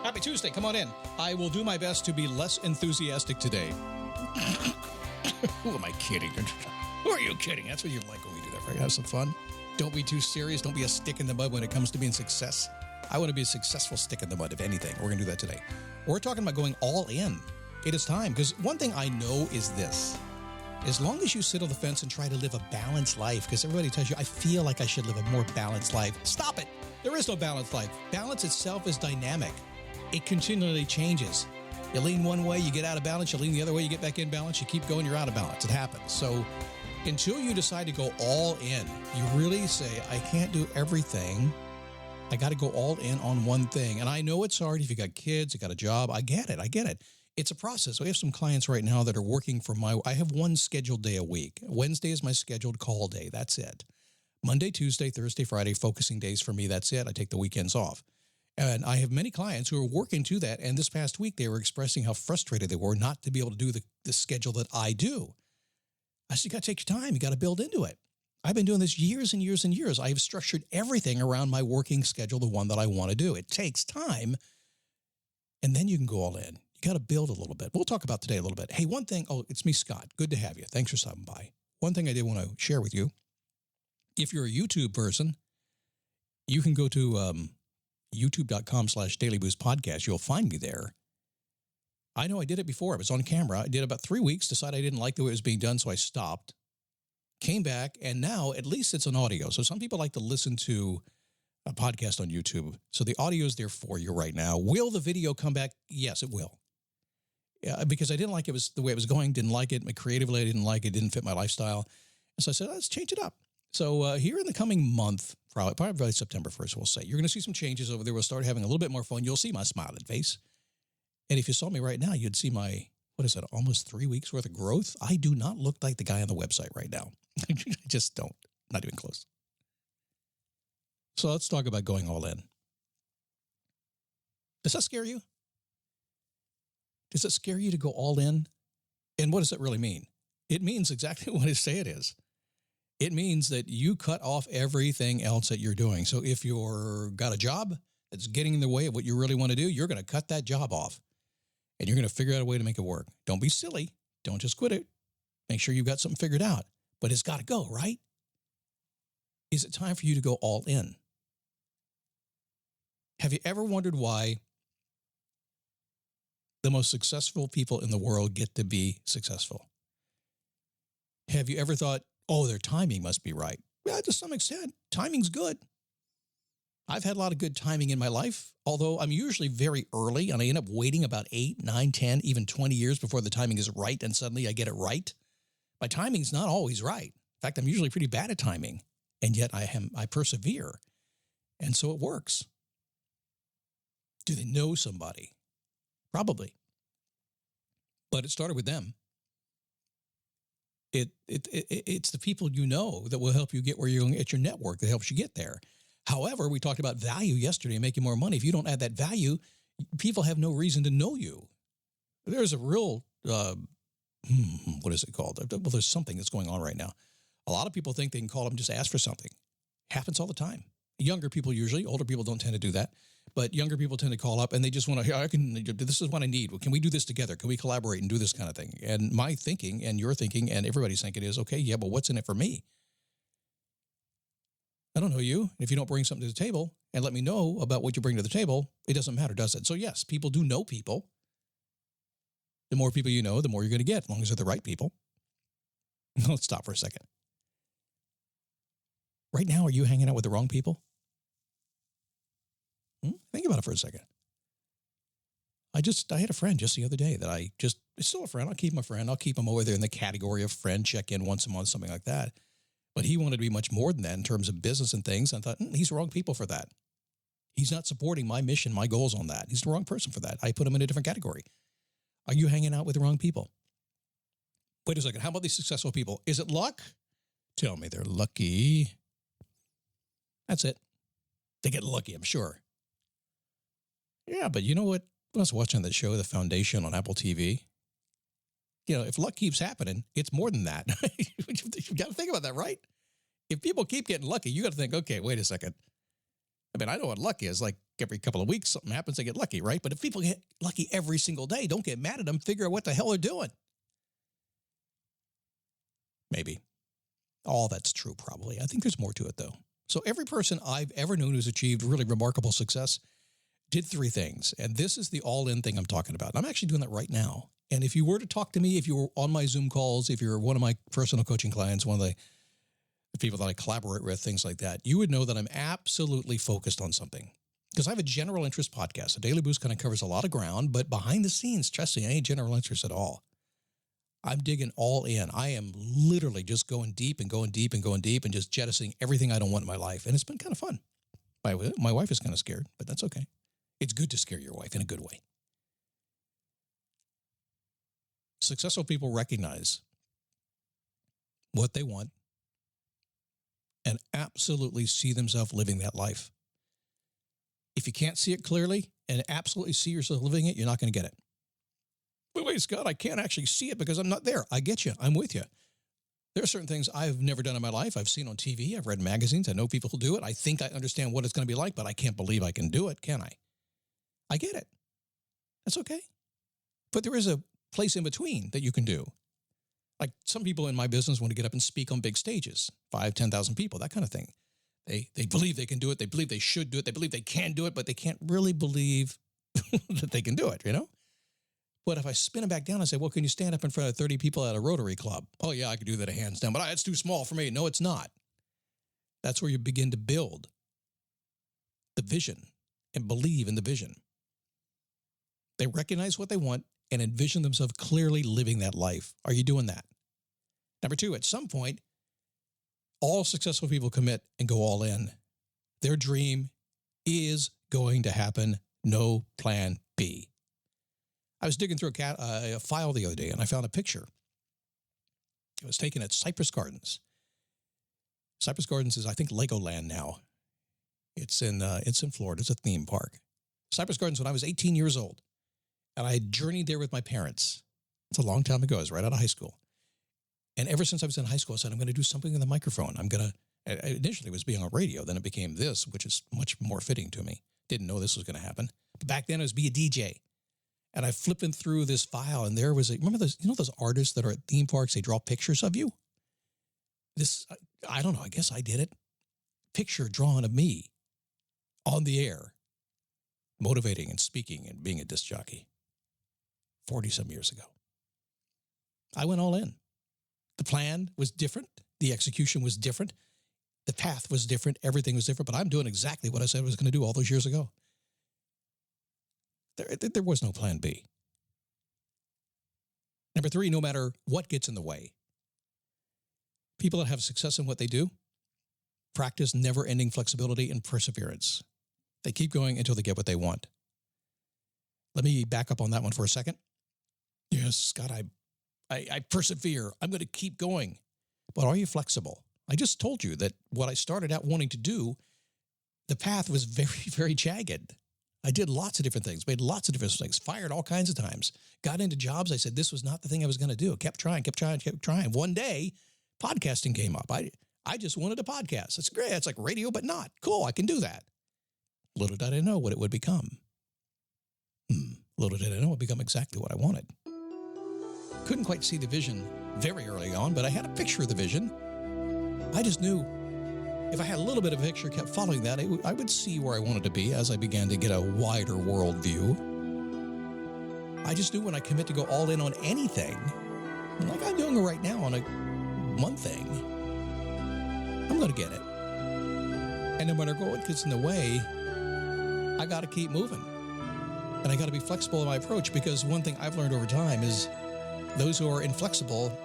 Happy Tuesday. Come on in. I will do my best to be less enthusiastic today. Who am I kidding? Who are you kidding? That's what you like when we do that, right? Have some fun. Don't be too serious. Don't be a stick in the mud when it comes to being success. I want to be a successful stick in the mud, if anything. We're going to do that today. We're talking about going all in. It is time, because one thing I know is this. As long as you sit on the fence and try to live a balanced life, because everybody tells you, I feel like I should live a more balanced life. Stop it. There is no balanced life. Balance itself is dynamic. It continually changes. You lean one way, you get out of balance. You lean the other way, you get back in balance. You keep going, you're out of balance. It happens. So until you decide to go all in, you really say, I can't do everything. I got to go all in on one thing. And I know it's hard if you got kids, you got a job. I get it. It's a process. We have some clients right now that are working for I have one scheduled day a week. Wednesday is my scheduled call day. That's it. Monday, Tuesday, Thursday, Friday, focusing days for me. That's it. I take the weekends off. And I have many clients who are working to that. And this past week, they were expressing how frustrated they were not to be able to do the schedule that I do. I said, you got to take your time. You got to build into it. I've been doing this years and years and years. I have structured everything around my working schedule, the one that I want to do. It takes time. And then you can go all in. You got to build a little bit. We'll talk about today a little bit. Hey, one thing. Oh, it's me, Scott. Good to have you. Thanks for stopping by. One thing I did want to share with you. If you're a YouTube person, you can go to youtube.com/dailyboostpodcast. You'll find me there. I know I did it before. I was on camera. I did about 3 weeks, decided I didn't like the way it was being done, so I stopped, came back, and now at least it's an audio. So some people like to listen to a podcast on YouTube. So the audio is there for you right now. Will the video come back? Yes, it will. Yeah, because I didn't like it was the way it was going, didn't like it. Creatively, I didn't like it, didn't fit my lifestyle. And so I said, let's change it up. So here in the coming month, probably September 1st, we'll say, you're going to see some changes over there. We'll start having a little bit more fun. You'll see my smiling face. And if you saw me right now, you'd see my, almost 3 weeks worth of growth. I do not look like the guy on the website right now. I just don't. Not even close. So let's talk about going all in. Does that scare you? Does it scare you to go all in? And what does it really mean? It means exactly what I say it is. It means that you cut off everything else that you're doing. So if you've got a job that's getting in the way of what you really want to do, you're going to cut that job off. And you're going to figure out a way to make it work. Don't be silly. Don't just quit it. Make sure you've got something figured out. But it's got to go, right? Is it time for you to go all in? Have you ever wondered why the most successful people in the world get to be successful? Have you ever thought, oh, their timing must be right? Well, to some extent, timing's good. I've had a lot of good timing in my life, although I'm usually very early and I end up waiting about 8, 9, 10, even 20 years before the timing is right, and suddenly I get it right. My timing's not always right. In fact, I'm usually pretty bad at timing, and yet I persevere, and so it works. Do they know somebody? Probably. But it started with them. It's the people you know that will help you get where you're going. It's your network that helps you get there. However, we talked about value yesterday, making more money. If you don't add that value, people have no reason to know you. There's a real, what is it called? Well, there's something that's going on right now. A lot of people think they can call them, just ask for something. Happens all the time. Younger people usually, older people don't tend to do that. But younger people tend to call up and they just want to, this is what I need. Can we do this together? Can we collaborate and do this kind of thing? And my thinking and your thinking and everybody's thinking is, okay, yeah, but what's in it for me? I don't know you. If you don't bring something to the table and let me know about what you bring to the table, it doesn't matter, does it? So yes, people do know people. The more people you know, the more you're going to get, as long as they're the right people. Let's stop for a second. Right now, are you hanging out with the wrong people? Think about it for a second. I had a friend just the other day that it's still a friend. I'll keep him a friend. I'll keep him over there in the category of friend, check in once a month, something like that. But he wanted to be much more than that in terms of business and things. And I thought, he's the wrong people for that. He's not supporting my mission, my goals on that. He's the wrong person for that. I put him in a different category. Are you hanging out with the wrong people? Wait a second. How about these successful people? Is it luck? Tell me they're lucky. That's it. They get lucky, I'm sure. Yeah, but you know what? I was watching that show, The Foundation, on Apple TV. You know, if luck keeps happening, it's more than that. You've got to think about that, right? If people keep getting lucky, you got to think, okay, wait a second. I mean, I know what luck is. Like, every couple of weeks, something happens, they get lucky, right? But if people get lucky every single day, don't get mad at them. Figure out what the hell they're doing. Maybe. All that's true, probably. I think there's more to it, though. So every person I've ever known who's achieved really remarkable success did three things. And this is the all-in thing I'm talking about. I'm actually doing that right now. And if you were to talk to me, if you were on my Zoom calls, if you're one of my personal coaching clients, one of the people that I collaborate with, things like that, you would know that I'm absolutely focused on something. Because I have a general interest podcast. A Daily Boost kind of covers a lot of ground, but behind the scenes, trust me, I ain't general interest at all. I'm digging all in. I am literally just going deep and going deep and going deep and just jettisoning everything I don't want in my life. And it's been kind of fun. My wife is kind of scared, but that's okay. It's good to scare your wife in a good way. Successful people recognize what they want and absolutely see themselves living that life. If you can't see it clearly and absolutely see yourself living it, you're not going to get it. But wait, Scott, I can't actually see it because I'm not there. I get you. I'm with you. There are certain things I've never done in my life. I've seen on TV. I've read magazines. I know people who do it. I think I understand what it's going to be like, but I can't believe I can do it, can I? I get it. That's okay. But there is a place in between that you can do. Like some people in my business want to get up and speak on big stages, 5,000, 10,000 people, that kind of thing. They believe they can do it. They believe they should do it. They believe they can do it, but they can't really believe that they can do it, you know? But if I spin it back down and say, well, can you stand up in front of 30 people at a Rotary Club? Oh, yeah, I could do that hands down, but it's too small for me. No, it's not. That's where you begin to build the vision and believe in the vision. They recognize what they want and envision themselves clearly living that life. Are you doing that? Number two, at some point, all successful people commit and go all in. Their dream is going to happen. No plan B. I was digging through a file the other day, and I found a picture. It was taken at Cypress Gardens. Cypress Gardens is, I think, Legoland now. It's in Florida. It's a theme park. Cypress Gardens when I was 18 years old, and I had journeyed there with my parents. It's a long time ago. I was right out of high school. And ever since I was in high school, I said, I'm going to do something with a microphone. Initially it was being on radio. Then it became this, which is much more fitting to me. Didn't know this was going to happen. But back then it was be a DJ. And I flipping through this file, and there was remember those, those artists that are at theme parks, they draw pictures of you? I don't know, I guess I did it. Picture drawn of me on the air, motivating and speaking and being a disc jockey 40-some years ago. I went all in. The plan was different. The execution was different. The path was different. Everything was different, but I'm doing exactly what I said I was going to do all those years ago. There was no plan B. Number three, no matter what gets in the way, people that have success in what they do practice never-ending flexibility and perseverance. They keep going until they get what they want. Let me back up on that one for a second. Yes, Scott, I persevere. I'm going to keep going. But are you flexible? I just told you that what I started out wanting to do, the path was very, very jagged. I did lots of different things, made lots of different things, fired all kinds of times, got into jobs. I said, this was not the thing I was going to do. Kept trying. One day, podcasting came up. I just wanted a podcast. It's great. It's like radio, but not. Cool. I can do that. Little did I know what it would become. Little did I know it would become exactly what I wanted. Couldn't quite see the vision very early on, but I had a picture of the vision. I just knew if I had a little bit of a picture, kept following that, I would see where I wanted to be as I began to get a wider world view. I just knew when I commit to go all in on anything, like I'm doing right now on one thing, I'm going to get it. And no matter what gets in the way, I got to keep moving. And I got to be flexible in my approach, because one thing I've learned over time is those who are inflexible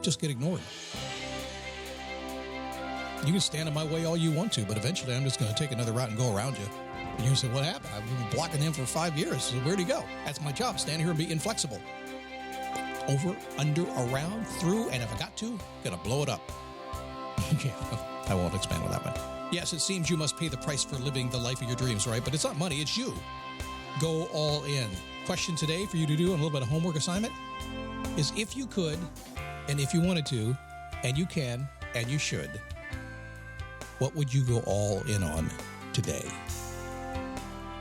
just get ignored. You can stand in my way all you want to, but eventually I'm just going to take another route and go around you. And you say, what happened? I've been blocking him for 5 years. So where'd he go? That's my job, stand here and be inflexible. Over, under, around, through, and if I got to, going to blow it up. Yeah, I won't expand on that one. Yes, it seems you must pay the price for living the life of your dreams, right? But it's not money, it's you. Go all in. Question today for you to do, and a little bit of homework assignment, is if you could, and if you wanted to, and you can, and you should, what would you go all in on today?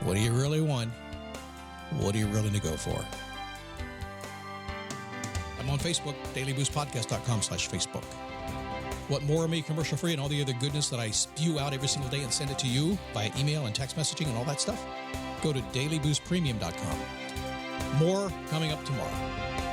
What do you really want? What are you willing to go for? I'm on Facebook, dailyboostpodcast.com/Facebook. Want more of me commercial free and all the other goodness that I spew out every single day and send it to you by email and text messaging and all that stuff? Go to dailyboostpremium.com. More coming up tomorrow.